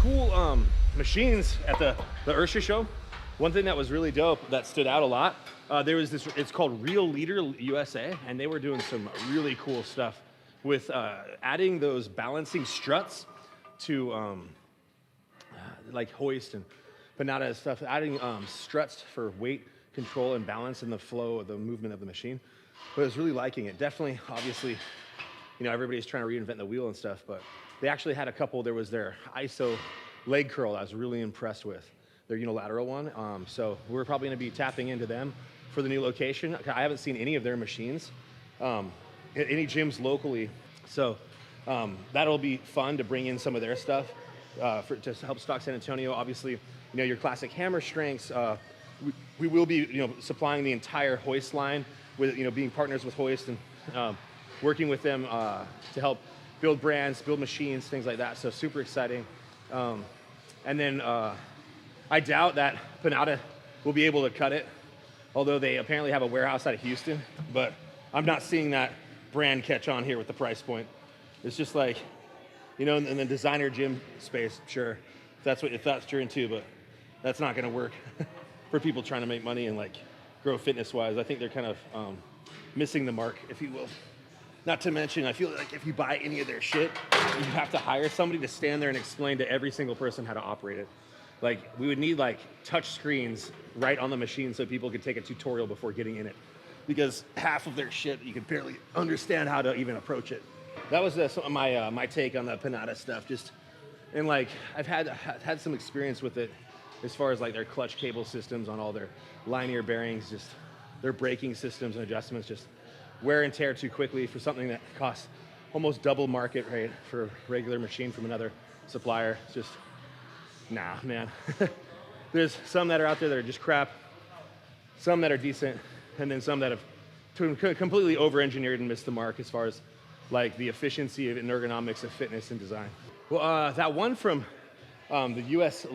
cool machines at the IHRSA show. One thing that was really dope that stood out a lot, there was this, it's called Real Leader USA, and they were doing some really cool stuff with adding those balancing struts to like hoist and Panada and stuff, adding struts for weight control and balance in the flow of the movement of the machine. But I was really liking it. Definitely, obviously, you know, everybody's trying to reinvent the wheel and stuff, but they actually had a couple. There was their ISO leg curl I was really impressed with, their unilateral one. So we're probably gonna be tapping into them for the new location. I haven't seen any of their machines, any gyms locally. So that'll be fun to bring in some of their stuff to help stock San Antonio. Obviously, you know, your classic hammer strengths. We will be, you know, supplying the entire hoist line with, you know, being partners with Hoist and working with them to help build brands, build machines, things like that. So super exciting. And then I doubt that Panada will be able to cut it, although they apparently have a warehouse out of Houston, but I'm not seeing that brand catch on here with the price point. It's just like, you know, in the designer gym space, sure, if that's you're into, but that's not gonna work for people trying to make money and like grow fitness-wise. I think they're kind of missing the mark, if you will. Not to mention, I feel like if you buy any of their shit, you have to hire somebody to stand there and explain to every single person how to operate it. Like, we would need like touch screens right on the machine so people could take a tutorial before getting in it. Because half of their shit, you could barely understand how to even approach it. That was my take on the Panada stuff. Just, and like, I've had some experience with it as far as like their clutch cable systems on all their linear bearings, just their braking systems and adjustments, just wear and tear too quickly for something that costs almost double market rate for a regular machine from another supplier. It's just, nah, man. There's some that are out there that are just crap, some that are decent, and then some that have completely over-engineered and missed the mark as far as like the efficiency and ergonomics of fitness and design. Well, that one from the US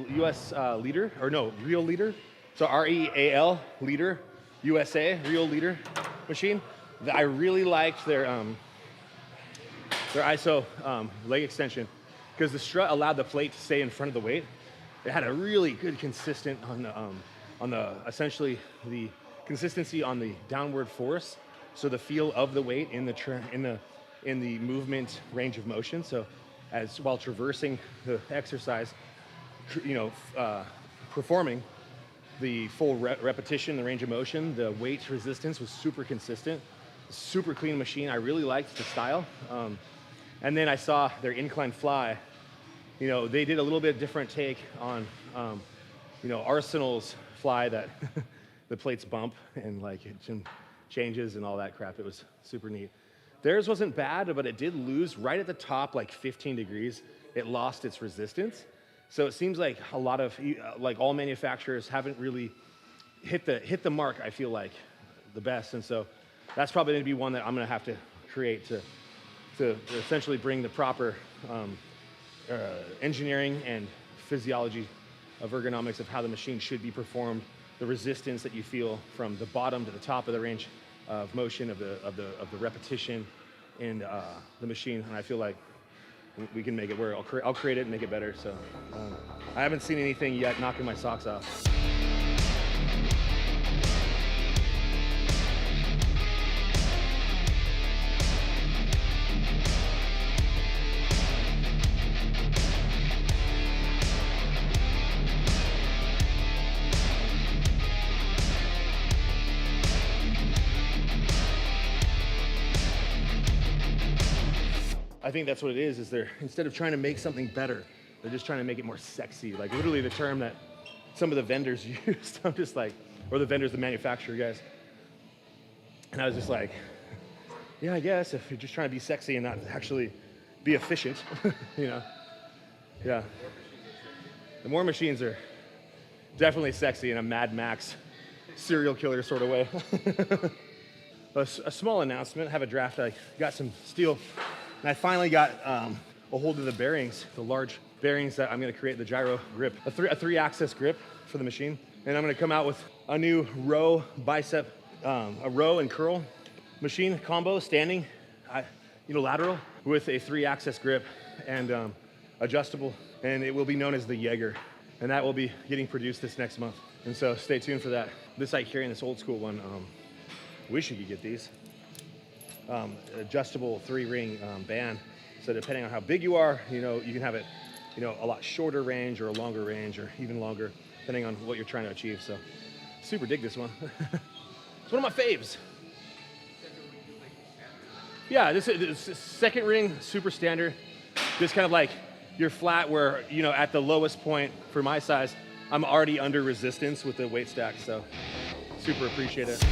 Leader, or no, Real Leader, so REAL Leader USA, Real Leader machine. I really liked their ISO leg extension because the strut allowed the plate to stay in front of the weight. It had a really good consistent on the essentially the consistency on the downward force, so the feel of the weight in the movement range of motion. So as while traversing the exercise, you know, performing the full repetition, the range of motion, the weight resistance was super consistent. Super clean machine. I really liked the style. And then I saw their incline fly. You know, they did a little bit different take on, you know, Arsenal's fly that the plates bump and like it changes and all that crap. It was super neat. Theirs wasn't bad, but it did lose right at the top, like 15 degrees. It lost its resistance. So it seems like a lot of, like all manufacturers haven't really hit the mark, I feel like, the best. And so that's probably gonna be one that I'm gonna have to create to essentially bring the proper engineering and physiology of ergonomics of how the machine should be performed, the resistance that you feel from the bottom to the top of the range of motion of the repetition in the machine. And I feel like we can make it work. I'll create it and make it better. So I haven't seen anything yet knocking my socks off. I think that's what it is they're, instead of trying to make something better, they're just trying to make it more sexy. Like literally the term that some of the vendors used, I'm just like, or the vendors, the manufacturer guys. And I was just like, yeah, I guess if you're just trying to be sexy and not actually be efficient, you know, yeah. The more machines are definitely sexy in a Mad Max serial killer sort of way. A small announcement, I have a draft, I got some steel. And I finally got a hold of the bearings, the large bearings that I'm gonna create the gyro grip, a three-axis grip for the machine. And I'm gonna come out with a new row bicep, a row and curl machine combo, standing, unilateral, with a three-axis grip. And adjustable, and it will be known as the Jaeger. And that will be getting produced this next month. And so stay tuned for that. This IHRSA, this old school one, wish you could get these. Adjustable 3-ring band. So depending on how big you are, you can have it, a lot shorter range or a longer range or even longer, depending on what you're trying to achieve. So super dig this one. It's one of my faves. Yeah, this is second ring, super standard. Just kind of like you're flat where, at the lowest point for my size, I'm already under resistance with the weight stack. So super appreciate it.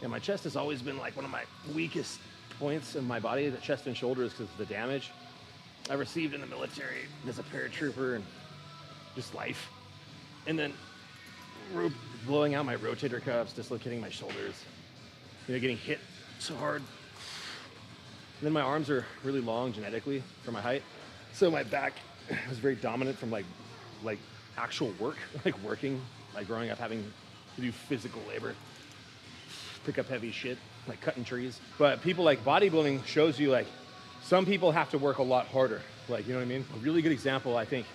My chest has always been like one of my weakest points in my body, the chest and shoulders, because of the damage I received in the military as a paratrooper and just life. And then blowing out my rotator cuffs, dislocating my shoulders, getting hit so hard. And then my arms are really long genetically for my height. So my back was very dominant from like actual work, working, growing up having to do physical labor. Pick up heavy shit, like cutting trees. But people like bodybuilding shows you some people have to work a lot harder. You know what I mean? A really good example, I think,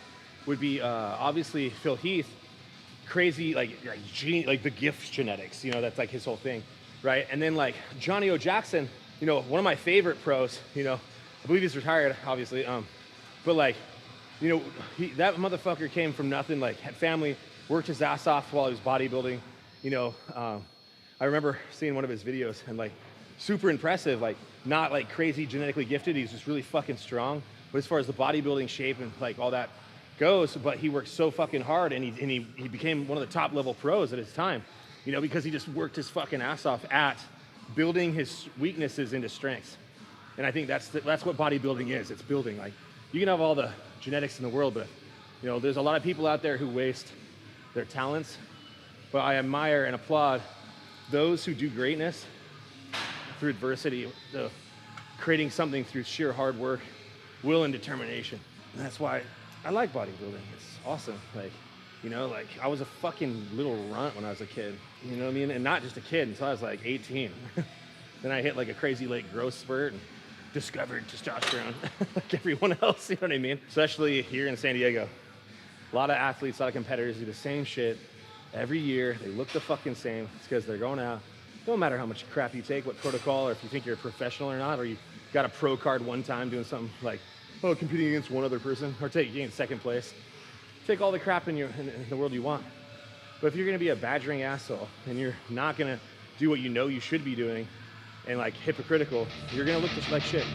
would be obviously Phil Heath, crazy, the gift genetics, that's like his whole thing, right? And then Johnny O. Jackson, one of my favorite pros, I believe he's retired, obviously, but that motherfucker came from nothing, had family, worked his ass off while he was bodybuilding, I remember seeing one of his videos and super impressive, not crazy genetically gifted. He's just really fucking strong. But as far as the bodybuilding shape and all that goes, but he worked so fucking hard and he became one of the top level pros at his time, because he just worked his fucking ass off at building his weaknesses into strengths. And I think that's what bodybuilding is. It's building. You can have all the genetics in the world, but there's a lot of people out there who waste their talents. But I admire and applaud those who do greatness through adversity, creating something through sheer hard work, will, and determination. And that's why I like bodybuilding. It's awesome. I was a fucking little runt when I was a kid. You know what I mean? And not just a kid until I was 18. Then I hit a crazy growth spurt and discovered testosterone like everyone else. You know what I mean? Especially here in San Diego. A lot of athletes, a lot of competitors do the same shit. Every year, they look the fucking same. It's because they're going out. Don't matter how much crap you take, what protocol, or if you think you're a professional or not, or you got a pro card one time doing something competing against one other person, or getting second place. Take all the crap in the world you want. But if you're gonna be a badgering asshole, and you're not gonna do what you should be doing, and hypocritical, you're gonna look just like shit.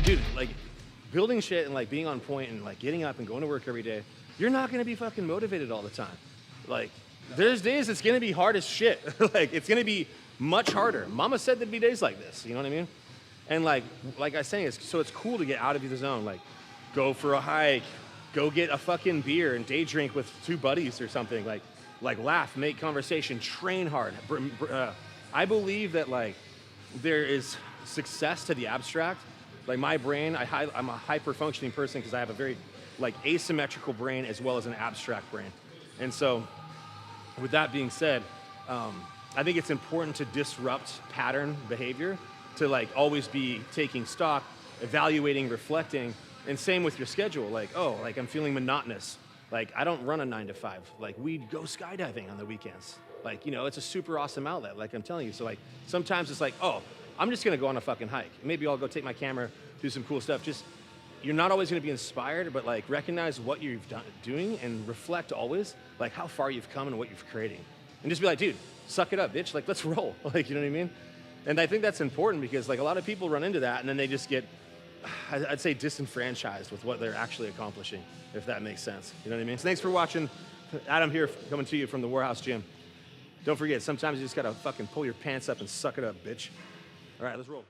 Dude, building shit and being on point and getting up and going to work every day, you're not gonna be fucking motivated all the time. There's days it's gonna be hard as shit. It's gonna be much harder. Mama said there'd be days like this, you know what I mean? And like I was saying, it's cool to get out of the zone. Go for a hike, go get a fucking beer and day drink with 2 buddies or something. Laugh, make conversation, train hard. I believe that there is success to the abstract. My brain, I'm a hyper-functioning person because I have a very asymmetrical brain as well as an abstract brain. And so with that being said, I think it's important to disrupt pattern behavior, to always be taking stock, evaluating, reflecting, and same with your schedule. I'm feeling monotonous. I don't run a 9 to 5. We go skydiving on the weekends. It's a super awesome outlet, I'm telling you. So sometimes it's I'm just gonna go on a fucking hike. Maybe I'll go take my camera, do some cool stuff. You're not always gonna be inspired, but recognize what you've doing and reflect always, how far you've come and what you're creating. And just be dude, suck it up, bitch. Let's roll. You know what I mean? And I think that's important because like a lot of people run into that and then they just get, I'd say, disenfranchised with what they're actually accomplishing, if that makes sense. You know what I mean? So thanks for watching. Adam here, coming to you from the Warehouse Gym. Don't forget, sometimes you just gotta fucking pull your pants up and suck it up, bitch. All right, let's roll.